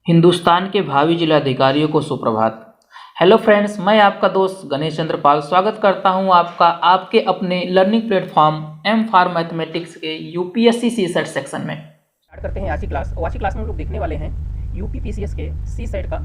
हिंदुस्तान के भावी जिलाधिकारियों को सुप्रभात। हेलो फ्रेंड्स, मैं आपका दोस्त गणेश चंद्र पाल स्वागत करता हूं आपका आपके अपने learning platform M for mathematics के यूपीएससी सी सेट सेक्शन में। स्टार्ट करते हैं आज की क्लास। और आज की क्लास में हम लोग देखने वाले हैं यूपीपीसीएस के सी सेट का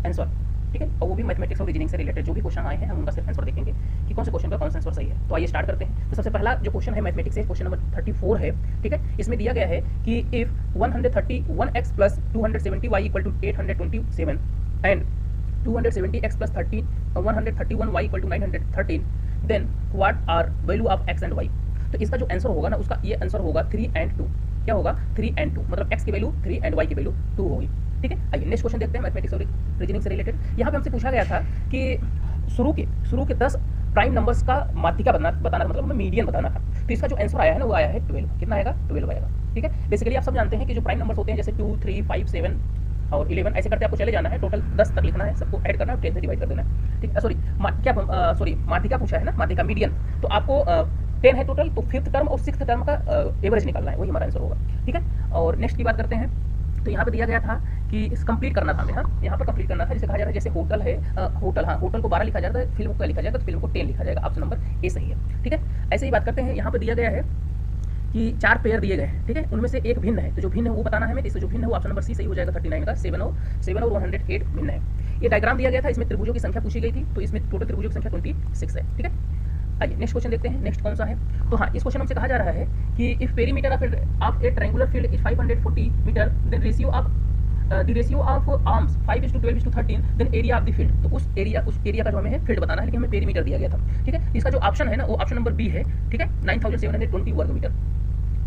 आंसर, ठीक है। और वो भी मैथमेटिक्स और रीजनिंग से रिलेटेड जो भी क्वेश्चन आए हैं हम उनका सिर्फ आंसर देखेंगे कि कौन से क्वेश्चन का कौन सा आंसर सही है। तो आइए स्टार्ट करते हैं। तो सबसे पहला जो क्वेश्चन है मैथमेटिक्स से, क्वेश्चन नंबर 34 है, ठीक है। इसमें दिया गया है कि if 131x plus 270y equal to 827 and 270x plus 131y equal to 913 then what are value of x and y। तो इसका जो आंसर होगा ना, उसका ये आंसर होगा 3 and 2। क्या होगा? 3 and 2, मतलब x की वैल्यू 3 एंड y की वैल्यू 2 होगी, ठीक है। आइए नेक्स्ट क्वेश्चन देखते हैं मैथमेटिक्स और रीजनिंग से रिलेटेड। यहाँ पे हमसे पूछा गया था कि शुरू के 10 प्राइम नंबर्स का माध्यिका बताना, मतलब मीडियन बताना था। तो इसका जो आंसर आया है ना, वो आया है 12। कितना आएगा? 12 आएगा, ठीक है। बेसिकली आप सब जानते हैं कि जो प्राइम नंबर्स होते हैं जैसे 2, 3, 5, 7 और 11 ऐसे करते आपको चले जाना है, टोटल 10 तक लिखना है, सबको ऐड करना है, 10 से डिवाइड कर देना है, ठीक है। सॉरी माध्यिका पूछा है ना, माध्यिका मीडियन। तो आपको 10 है टोटल, तो 5th टर्म और 6th टर्म का एवरेज निकालना है, वही हमारा आंसर होगा, ठीक है। और नेक्स्ट की बात करते हैं। तो यहाँ पे दिया गया था कि इस कंप्लीट करना था हमें, हाँ यहाँ पर कंप्लीट करना था। जिसे कहा जा रहा है जैसे होटल है, होटल को 12 लिखा जाता है, फिल्म को लिखा जाएगा तो फिल्म को 10 लिखा जाएगा। ऑप्शन नंबर ए सही है, ठीक है। ऐसे ही बात करते हैं। यहाँ पे दिया गया है कि 4 पेयर दिए गए हैं, ठीक है। उनमें से एक भिन्न है, तो जो भिन्न है वो बताना है हमें। इससे जो भिन्न है वो ऑप्शन नंबर सी सही हो जाएगा। 39 का 7 और 108 भिन्न है। ये डायग्राम दिया गया था, इसमें त्रिभुजों की संख्या पूछी गई थी, तो इसमें टोटल त्रिभुजों की संख्या 26 है, ठीक है। आइए नेक्स्ट क्वेश्चन देखते हैं। नेक्स्ट कौन सा है? तो हाँ, इस क्वेश्चन हमसे कहा जा रहा है कि if perimeter of a triangular field is 540 metre then ratio of the ratio of arms 5:12:13 then area of the field. तो उस एरिया का जो हमें है फील्ड बताना है, लेकिन हमें पेरीमीटर दिया गया था, ठीक है। इसका जो ऑप्शन है ना, वो ऑप्शन नंबर बी है, ठीक है। 9720 वर्ग मीटर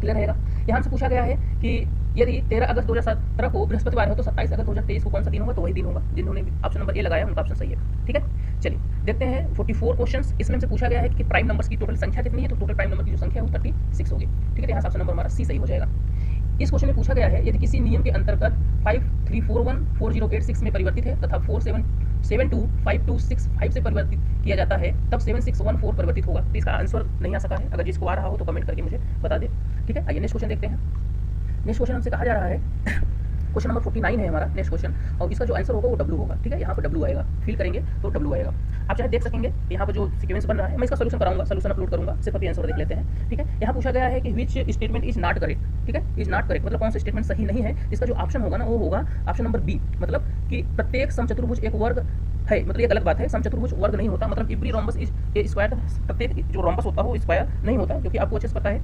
क्लियर रहेगा। यहाँ से पूछा गया है कि यदि 13 अगस्त 2017 को बृहस्पतिवार हो तो 27 अगस्त 2023 को कौन सा दिन होगा? तो वही दिन होगा। जिन्होंने ऑप्शन नंबर ए लगाया उनका ऑप्शन सही है, ठीक है। चलिए देखते हैं 44 क्वेश्चंस। इसमें से पूछा गया है कि प्राइम नंबर्स की टोटल संख्या कितनी है? तो टोटल प्राइम नंबर की जो संख्या है वो 36 होगी, ठीक है। यहाँ से ऑप्शन नंबर हमारा सी सही हो जाएगा। इस क्वेश्चन में पूछा गया है यदि किसी नियम के अंतर्गत 53414086 में परिवर्तित है तथा 47725265 से परिवर्तित किया जाता है तब 7614 परिवर्तित होगा। तो इसका आंसर नहीं आ सका है। अगर जिसको आ रहा हो तो कमेंट करके मुझे बता दे, ठीक है। आइए नेक्स्ट क्वेश्चन देखते हैं। नेक्स्ट क्वेश्चन हमसे कहा जा रहा है क्वेश्चन नंबर 49 है हमारा नेक्स्ट क्वेश्चन, और इसका जो आंसर होगा वो डब्ल्यू होगा, ठीक है। यहाँ पर डब्ल्यू आएगा, फिल करेंगे तो डब्ल्यू आएगा। आप चाहे देख सकेंगे यहाँ पर जो सीक्वेंस बन रहा है, मैं इसका सोल्यूशन कराऊंगा, सोल्यूशन अपलोड करूंगा, सिर्फ अभी आंसर देख लेते हैं, ठीक है। यहाँ पूछा गया है कि which statement is not correct, ठीक है। इज नॉट करेक्ट मतलब कौन सा स्टेटमेंट सही नहीं है। इसका जो ऑप्शन होगा ना वो होगा ऑप्शन नंबर बी, मतलब कि प्रत्येक समचतुर्भुज एक वर्ग है, मतलब ये गलत बात है। समचतुर्भुज वर्ग नहीं होता, मतलब every rhombus is a square. प्रत्येक जो रोम्बस होता है वो स्क्वायर नहीं होता, क्योंकि आपको अच्छे से पता है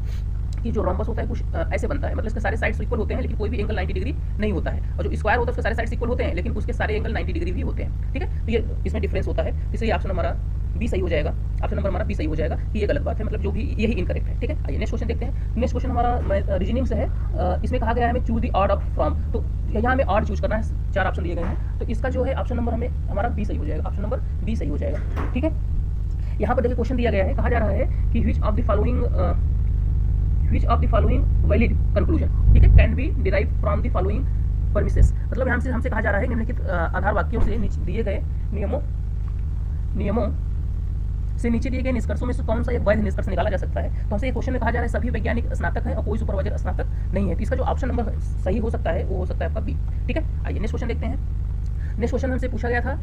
कि जो रोम्बस होता है कुछ ऐसे बनता है, मतलब इसके सारे साइड्स इक्वल होते हैं लेकिन कोई भी एंगल 90 डिग्री नहीं होता है। और जो स्क्वायर होता है उसके सारे साइड्स इक्वल होते हैं लेकिन उसके सारे एंगल 90 डिग्री भी होते हैं, ठीक है। तो ये इसमें डिफरेंस होता है, इसलिए ऑप्शन हमारा बी सही हो जाएगा। ऑप्शन नंबर हमारा बी सही हो जाएगा कि ये गलत बात है, मतलब जो भी यही इनकरेक्ट है, ठीक है। आइए नेक्स्ट क्वेश्चन देखते हैं। नेक्स्ट क्वेश्चन हमारा रीजनिंग से है। इसमें कहा गया है हमें choose the odd of from, तो यहाँ हमें ऑड चूज करना है। 4 ऑप्शन दिए गए हैं, तो इसका जो है ऑप्शन नंबर हमें हमारा बी सही हो जाएगा। ऑप्शन नंबर बी सही हो जाएगा, ठीक है। यहाँ पर देखिए क्वेश्चन दिया गया है, कहा जा रहा है कि which of the following valid conclusion, ठीक है, can be derive from the following premises. मतलब यहाँ से हमसे कहा जा रहा है निम्नलिखित आधार वाक्यों से दिए गए नियमों से नीचे दिए गए निष्कर्षों में से कौन सा एक वैध निष्कर्ष निकाला जा सकता है। तो हमसे ये क्वेश्चन में कहा जा रहा है सभी वैज्ञानिक स्नातक हैं और कोई सुपरवाइजर स्नातक नहीं है। तो इसका जो ऑप्शन नंबर सही हो सकता है वो हो सकता है आपका बी, ठीक है। आइए नेक्स्ट क्वेश्चन देखते हैं। नेक्स्ट क्वेश्चन हमसे पूछा गया था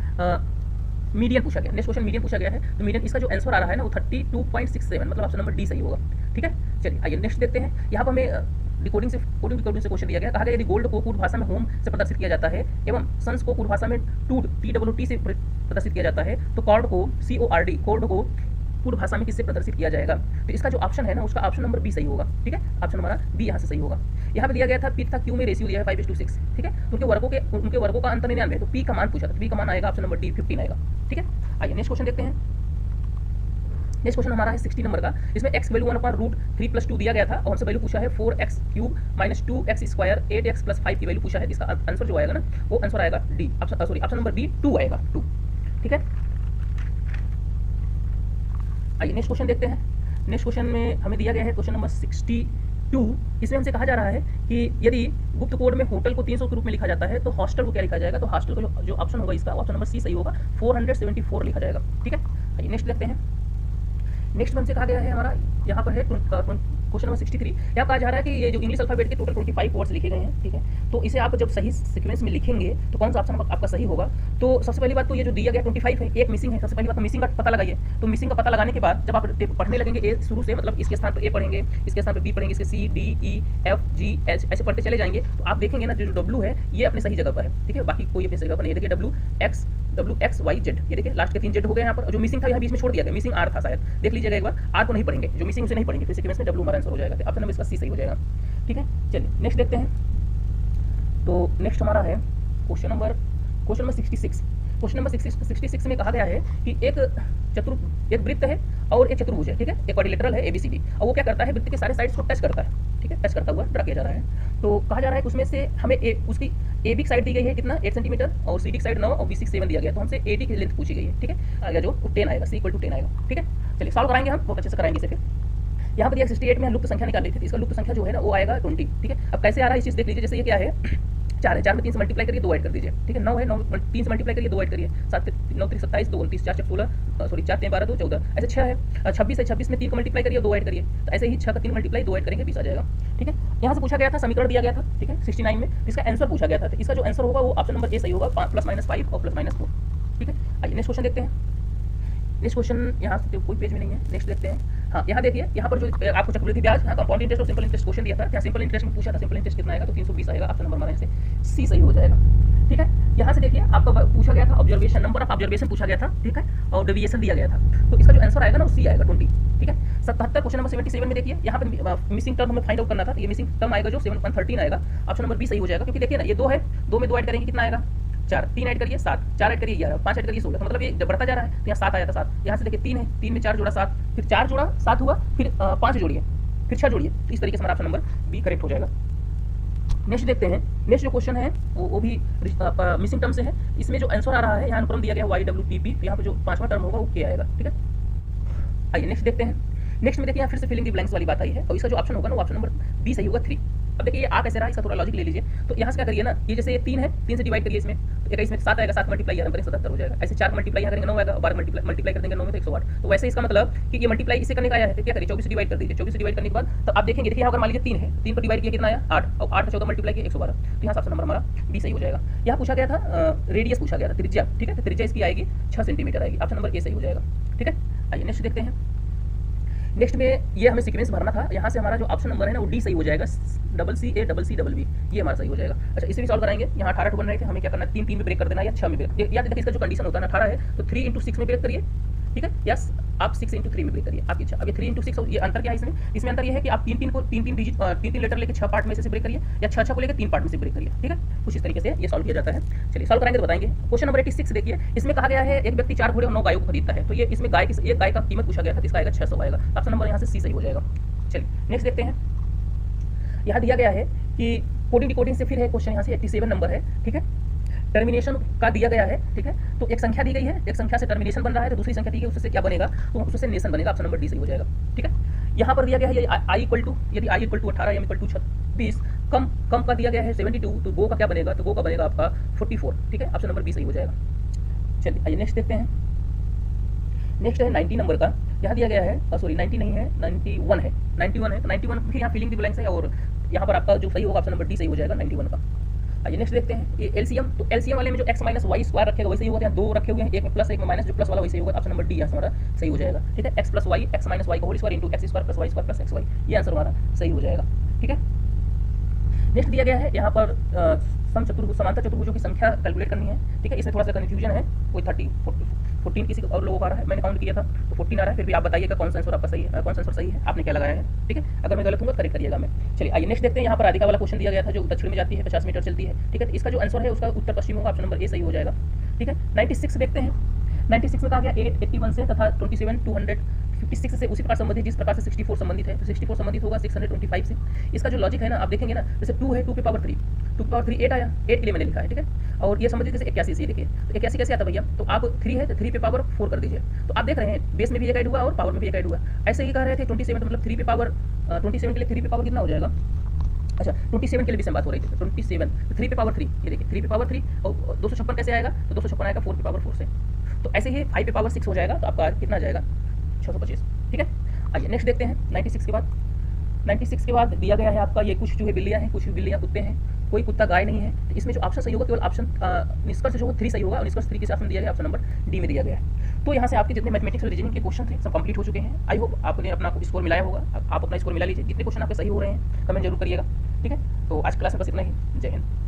मीडियन पूछा गया। नेक्स्ट क्वेश्चन मीडियन पूछा गया है, तो मीडियन इसका जो आंसर आ रहा है ना वो 32.67, मतलब ऑप्शन नंबर डी सही होगा, ठीक है। चलिए आइए नेक्स्ट देखते हैं। यहाँ पर हमें कोडिंग से क्वेश्चन दिया गया। कहा गया यदि गोल्ड को कूट भाषा में होम से प्रदर्शित किया जाता है एवं सन्स को कूट भाषा में TWT से प्रदर्शित किया जाता है तो कॉर्ड को कोर्ड को कूट भाषा में किससे प्रदर्शित किया जाएगा। तो इसका जो ऑप्शन है ना उसका ऑप्शन नंबर बी सही होगा, ठीक है। ऑप्शन हमारा बी यहाँ से सही होगा। यहाँ पे दिया गया था पी तथा क्यू में रेशियो दिया है 5:6, ठीक है। तो उनके वर्गों का अंतर 99 है, तो पी का मान पूछा था, पी का मान आएगा ऑप्शन नंबर डी 15 आएगा, ठीक है। आइए नेक्स्ट क्वेश्चन देखते हैं। नेक्स्ट क्वेश्चन हमारा है 60 नंबर का। इसमें x वैल्यू 1/√3 + 2 दिया गया था और हमसे वैल्यू पूछा है 4x³ - 2x² 8x + 5 की वैल्यू पूछा है। इसका आंसर जो आएगा ना वो आंसर आएगा डी, ऑप्शन नंबर बी 2 आएगा, 2, ठीक है। आइए नेक्स्ट क्वेश्चन देखते हैं। नेक्स्ट क्वेश्चन में हमें दिया गया है क्वेश्चन नंबर 62। इसमें हमसे कहा जा रहा है कि यदि गुप्त कोड में होटल को 300 के रूप में लिखा जाता है तो हॉस्टल को क्या लिखा जाएगा। तो हॉस्टल को जो ऑप्शन होगा इसका ऑप्शन नंबर सी सही होगा, 474 लिखा जाएगा, ठीक है। आइए नेक्स्ट देखते हैं। नेक्स्ट में हमसे कहा गया है हमारा यहाँ पर है क्वेश्चन नंबर 63 यहाँ कहा जा रहा है कि ये जो इंग्लिश अल्फाबेट के टोटल 25 वर्ड्स लिखे गए हैं, ठीक है। तो इसे आप जब सही सीक्वेंस में लिखेंगे तो कौन सा ऑप्शन आपका सही होगा। तो सबसे पहली बात तो ये जो दिया गया 25 है, एक मिसिंग है। सबसे पहली बात तो मिसिंग का पता लगाइए। तो मिसिंग का पता लगाने के बाद जब आप पढ़ने लगेंगे ए शुरू से, मतलब इसके स्थान पर ए पढ़ेंगे, इसके स्थान पर बी पढ़ेंगे, इसके C D E F G H ऐसे पढ़ते चले जाएंगे तो आप देखेंगे ना जो डब्ल्यू है ये अपने सही जगह पर है, ठीक है। बाकी कोई अपनी जगह पर नहीं। देखिए डब्ल्यू एक्स वाई जेड, ये देखिए लास्ट के 3 जेड हो गए यहाँ पर। जो मिसिंग था यहाँ बीच में छोड़ दिया गया, मिसिंग आर था शायद, देख लीजिएगा एक बार। आर को नहीं पढ़ेंगे, जो मिसिंग उसे नहीं पढ़ेंगे, फिर सीक्वेंस में डब्ल्यू हमारा आंसर हो जाएगा। ऑप्शन नंबर इसका सी सही हो जाएगा, ठीक है। चलिए नेक्स्ट देखते हैं। तो नेक्स्ट हमारा है क्वेश्चन नंबर 66। क्वेश्चन नंबर 66 में कहा गया है कि एक वृत्त है और एक चतुर्भुज है, ठीक है। एक क्वाड्रिलेटरल है ABCD और वो क्या करता है, वृत्त के सारे साइड्स को टच करता है, ठीक है। टच करता हुआ ड्रा किया जा रहा है। तो कहा जा रहा है कि उसमें से हमें उसकी AB की साइड दी गई है कितना 8 सेंटीमीटर और CD की साइड 9 और BC 7 दिया गया। तो हमसे AD की लेंथ पूछी गई है, ठीक है। आगे जो 10 आएगा, C = 10 आएगा, ठीक है। चलिए सॉल्व कराएंगे हम, बहुत अच्छे से कराएंगे इसे। फिर यहाँ पर 68 में हम लुप्त संख्या निकाल ली थी, इसका लुप्त संख्या जो है ना वो आएगा 20, ठीक है। अब कैसे आ रहा है इस चीज़ देख लीजिए। जैसे ये क्या है 4 है, 4 में 3 से मल्टीप्लाई करिए 2 ऐड कर दीजिए, ठीक है। 9 है, 9 3 से मल्टीप्लाई करिए 2 ऐड करिए, 7 9 3 27 2 29 4 16 सॉरी 4 3 12 2 14। ऐसे 6 है, 26 है, 26 में 3 को मल्टीप्लाई करिए 2 ऐड करिए। तो ऐसे ही 6 का 3 मल्टीप्लाई 2 ऐड करेंगे 20 आ जाएगा, ठीक है। यहाँ से पूछा गया था, समीकरण दिया गया था, ठीक है 69 में, इसका आंसर पूछा गया था। इसका जो आंसर होगा वो ऑप्शन नंबर ए सही होगा, +-5 और +-4, ठीक है। आइए नेक्स्ट क्वेश्चन देखते हैं। नेक्स्ट क्वेश्चन यहाँ से कोई पेज में नहीं है, नेक्स्ट देखते हैं। हाँ यहाँ देखिए, यहाँ पर जो आपको चक्रवृद्धि ब्याज, हाँ कंपाउंड इंटरेस्ट और सिंपल इंटरेस्ट क्वेश्चन दिया था। यहाँ सिंपल इंटरेस्ट में पूछा था, सिंपल इंटरेस्ट कितना आएगा, तो 320 आएगा। ऑप्शन नंबर हमारा यहाँ से सी सही हो जाएगा, ठीक है। यहाँ से देखिए आपका पूछा गया था ऑब्जर्वेशन, नंबर ऑफ ऑब्जर्वेशन पूछा गया था, ठीक है, और डेविएशन दिया गया था। तो इसका जो आंसर आएगा ना वो सी आएगा 20, ठीक है। 77 क्वेश्चन नंबर 77 में देखिए, यहाँ पर मिसिंग टर्म हमें फाइंड आउट करना था। ये मिसिंग टर्म आएगा जो 713 आएगा। ऑप्शन नंबर बी सही हो जाएगा, क्योंकि देखिए ना ये 2 है, 2 में 2 ऐड करेंगे कितना आएगा 4, 3 ऐड करिए 7, 4 ऐड करिए 11, 5 ऐड करिए 16। मतलब ये जब बढ़ता जा रहा है तो यहाँ 7 आया था 7। यहाँ से देखिए 3 है, 3 में 4 जोड़ा 7, फिर 4 जोड़ा 7 हुआ, फिर 5 जोड़िए, फिर 6 जोड़िए। तो इस तरीके से हमारा ऑप्शन नंबर बी करेक्ट हो जाएगा। नेक्स्ट देखते हैं। नेक्स्ट जो क्वेश्चन है वो भी मिसिंग टर्म से है। इसमें जो आंसर आ रहा है यहाँ अनुक्रम दिया गया YWTP, यहाँ पे जो 5वां टर्म होगा वो के आएगा, ठीक है। आइए नेक्स्ट देखते हैं। नेक्स्ट में देखिए यहाँ फिर से फिलिंग द ब्लैंक्स वाली बात आई है और इसका जो ऑप्शन होगा ना वो ऑप्शन नंबर बी सही होगा 3। अब देखिए ये आ कैसे रहा है, इसका थोड़ा लॉजिक ले लीजिए। तो यहाँ से क्या करिए ना, ये जैसे ये 3 है, 3 से डिवाइड करिए इसमें, तो इसमें 7 आएगा, 7 मल्टीप्लाई 77 हो जाएगा। ऐसे 4 मल्टीप्लाई यहाँ करेंगे 9 आएगा, 12 मल्टीप्लाई कर देंगे 9 में तो 108। तो वैसे इसका मतलब कि ये मल्टीप्लाई इसे करने का आया है, तो क्या करिए 24 से डिवाइड कर दीजिए। 24 से डिवाइड करने के बाद तो आप देखेंगे, देखिए अगर मान लीजिए 3 है, 3 पर डिवाइड किया कितना आया 8, और 8 में 14 मल्टीप्लाई किया 112। तो यहाँ ऑप्शन नंबर हमारा बी सही हो जाएगा। यहाँ पूछा गया था रेडियस पूछा गया था, त्रिज्या, ठीक है। तो त्रिज्या इसकी आएगी 6 सेंटीमीटर आएगी। ऑप्शन नंबर ए सही हो जाएगा, ठीक है। आइए नेक्स्ट देखते हैं। नेक्स्ट में ये हमें सीक्वेंस भरना था, यहाँ से हमारा जो ऑप्शन नंबर है ना वो डी सही हो जाएगा, CCA ये हमारा सही हो जाएगा। अच्छा इसे भी सॉल्व कराएंगे। यहाँ 18 बन रहे थे, हमें क्या करना है 3 में ब्रेक कर देना है या 6 में ब्रेक। याद देखिए इसका जो कंडीशन होता है ना 18 है तो 3 × 6 में ब्रेक करिए, ठीक है, या आप 6 × 3 में ब्रेक करिए आपकी इच्छा। अब ये 3 × 6 ये अंतर क्या है इसमें अंतर ये है कि आप 3 लेटर लेके 6 पार्ट में से ब्रेक करिए या 6 को लेकर 3 पार्ट में से ब्रेक करिए, ठीक है। कुछ इस तरीके से ये सॉल्व किया जाता है। चलिए सॉल्व कराएंगे तो बताएंगे। क्वेश्चन नंबर 86 देखिए, इसमें कहा गया है एक व्यक्ति 4 घोड़े और 9 गायों को खरीदता है। तो ये इसमें एक गाय का कीमत पूछा गया था, इसका आएगा 600 आएगा। ऑप्शन नंबर यहाँ से सी सही हो जाएगा। चलिए नेक्स्ट देखते हैं। यहाँ दिया गया है कि कोडिंग डिकोडिंग से फिर है क्वेश्चन, यहाँ से 87 नंबर है, ठीक है। टर्मिनेशन का दिया गया है, ठीक है। तो एक संख्या दी गई है, एक संख्या से टर्मिनेशन बन रहा है, तो दूसरी संख्या दी गई उससे क्या बनेगा, तो उससे नेशन बनेगा। ऑप्शन नंबर डी सही हो जाएगा, ठीक है। यहाँ पर दिया गया है I = यदि I = 18 M = 36, कम का दिया गया है 72, तो गो का क्या बनेगा, तो गो का बनेगा आपका 44, ठीक है। ऑप्शन नंबर बी सही हो जाएगा। चलिए आइए नेक्स्ट देखते हैं। नेक्स्ट है 90 नंबर का। यहाँ दिया गया है सॉरी 90 नहीं है 91 है, 91 है। तो 91 फिर यहाँ फिलिंग द ब्लैंक्स है और यहाँ पर आपका जो सही होगा ऑप्शन नंबर डी सही हो जाएगा 91 का। आइए नेक्स्ट देखते हैं। ये एलसीएम, तो एलसीएम वाले में जो x - y² रखेगा वैसे ही होगा, 2 रखे हुए हैं, एक में प्लस एक में माइनस, जो प्लस वाला वैसे ही होगा। ऑप्शन नंबर डी यहाँ हमारा सही हो जाएगा, ठीक है। x + y x - y का whole square into x² + y² + xy, ये आंसर हमारा सही हो जाएगा, ठीक है। नेक्स्ट दिया गया है यहाँ पर समांतर चतुर्भुजों की संख्या कैलकुलेट करनी है, ठीक है। इसमें थोड़ा सा कन्फ्यूजन है, कोई 14 किसी और लोगों को आ रहा है, मैंने काउंट किया था तो 14 आ रहा है। फिर भी आप बताइएगा कौन सा आंसर आपका सही है, कौन सा आंसर सही है, आपने क्या लगाया है, ठीक है। अगर मैं गलत हूँ तो करेक्ट करिएगा मैं। चलिए आइए नेक्स्ट देखते हैं। यहाँ पर राधिका वाला क्वेश्चन दिया गया था जो दक्षिण में जाती है, 50 मीटर चलती है, ठीक है। इसका जो आंसर है उसका उत्तर पश्चिम होगा, ऑप्शन नंबर ए सही हो जाएगा, ठीक है। 96 देखते हैं। 96 में कहा गया 881 से तथा 27 256 से उसी प्रकार संबंधित जिस प्रकार से 64 संबंधित है, तो 64 संबंधित होगा 625 से। इसका जो लॉजिक है ना आप देखेंगे ना, जैसे 2 है, 2 की पावर 3 8 आया, 8 के लिए मैंने लिखा है, ठीक है। और ये संबंधित जैसे 81 से, देखिए तो 81 कैसे आता भैया, तो आप 3 है तो 3 पे पावर 4 कर दीजिए। तो आप देख रहे हैं बेस में भी एक ऐड हुआ और पावर में भी एक ऐड हुआ। ऐसे ही कह रहे थे 27 मतलब 3 पे पावर 27 के लिए 3 पे पावर कितना हो जाएगा। अच्छा 27 के लिए भी सेम बात हो रही थी, तो 27 3 पे पावर 3, ये देखिए 3 पे पावर 3 और 256 कैसे आएगा, तो 256 आएगा 4 पे पावर 4 से। तो ऐसे ही 5 पे पावर 6 हो जाएगा, तो आपका कितना आ जाएगा 625, ठीक है। आइए नेक्स्ट देखते हैं 96 के बाद। 96 के बाद दिया गया है आपका ये कुछ चूहे बिल्लियाँ हैं, कुछ बिल्लियाँ कुत्ते हैं, कोई कुत्ता गाय नहीं है। तो इसमें जो ऑप्शन सही होगा केवल ऑप्शन निष्कर्ष जो 3 सही होगा, और निष्कर्ष 3 किस ऑप्शन दिया गया, ऑप्शन नंबर डी में दिया गया है। तो यहाँ से आपके जितने मैथमेटिक्स और रीजनिंग के क्वेश्चन थे सब कंप्लीट हो चुके हैं। आई होप आपने अपना स्कोर मिलाया होगा, आप अपना स्कोर मिला लीजिए। जितने क्वेश्चन आपके सही हो रहे हैं कमेंट जरूर करिएगा, ठीक है। तो आज क्लास में बस इतना ही। जय हिंद।